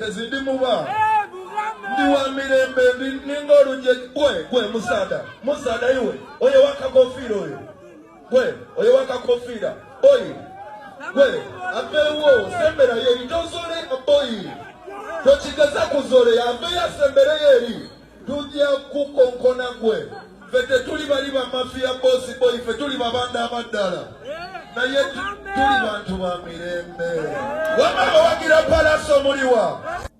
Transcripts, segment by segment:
tezindi muba ndi wa mirembe ninga olunje gwe musada iwe oye wakakofira oyo wakakofira oyi gwe apewo sembera yeri tozole oyi tokigaza kuzole ave yasembere yeri tujja kukonkona gwe fete tuli bali ba mafia bosi boy fete tuli babanda abaddala naye tuli bantu ba mirembe wamama wagira palaso muliwa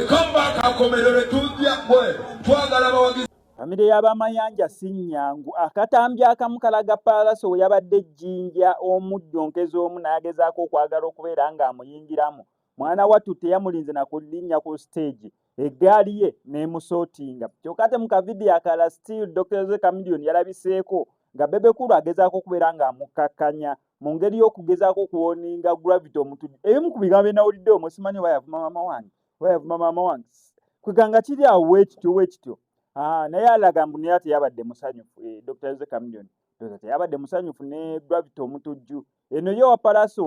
komba kakomerere tujja gwe twagala bawagizi famire y'abamayanja sinyangu akatambya akamukalaga palaso we yabadde jjinja omujjonkezi omu n'agezaako okwagala okubeera ng'amuyingiramu mwana wattu teyamulinze na kulinnya ku stage eggaali ye n'emusootinga kyokka ate mu kavidiyo akala still Dr. Jose Chameleone yalabiseeko nga Bebekulu agezaako okubeera ng'amukakkanya mu ngeri y'okugezaako okuwoninga Gravity omutujju ebimu ku bigambo bye nawulidde omwo simanyi oba yavuma maama wange kweganga kiri awo weekityo naye alaga mbu naye teyabadde musanyufu Dr. Jose Chameleone teyabadde musanyufu ne Gravity omutujju eno yo wapalaso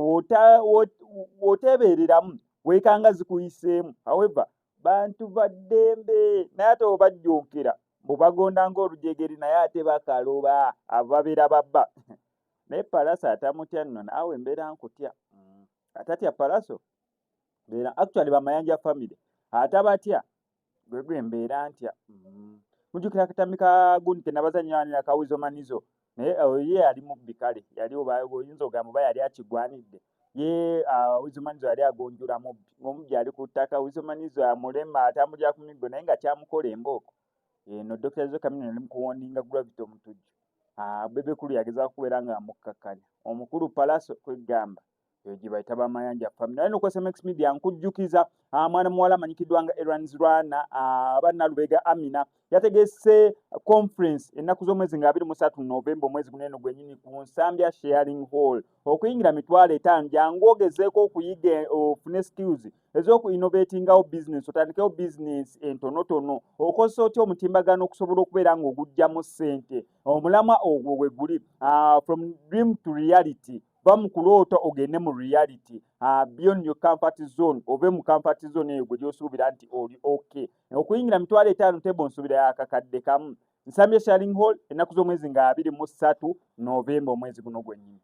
woteebereramu weekanga zikuyiseemu however bantu baddembe naye ate obajjonkera mbu bagonda ng'olujegeri naye ate bakaloba ababeera babba naye palaso atamutya nno naawe mbeera nkutya atatya palaso beera actually bamayanja family atabatya gwegwe mbeera ntya mujjukira akatambi ka gundi ke nabazannyanira kawizo manizo naye ye ali mubbi kale yali oyinza ogamba oba yali akigwanidde ye Wizumanizo yali agonjula mubbi ali ku ttaka Wizumanizo amulema atambulira ku miggo naye nga kyamukola embooko eno Dr. Jose Chameleone ali mu kuwoninga Gravity omutujju Bebekulu yagezaako kubeera ng'amukkakkanya omukulu palaso kwegamba eyo gye bayita bamayanja family naye nokwesa Max Media nkujjukiza mwana muwala amanyikiddwa nga Erans Rwana bannalubega Amina yategese conference ennaku z'omwezi nga 23 Novemba omwezi guno eno gwennyini ku Nsambya Sharing Hall okuyingira mitwalo 5 jangu ogezeeko okuyiga ofune skills ez'oku innovatingawo business otandikewo business entonotono okozesa otya omutimbagano okusobola okubeera ng'ogujjamu ssente omulamwa ogwo we guli from dream to reality va mu kuloota ogende mu reality beyond your comfort zone ove mu comfort zone eyo gwe gy'osuubira nti oli okay okuyingira mitwalo 5 tebo nsuubira yakakadde kamu Nsambya Sharing Hall ennaku z'omwezi nga 23 Novemba omwezi guno gwennyini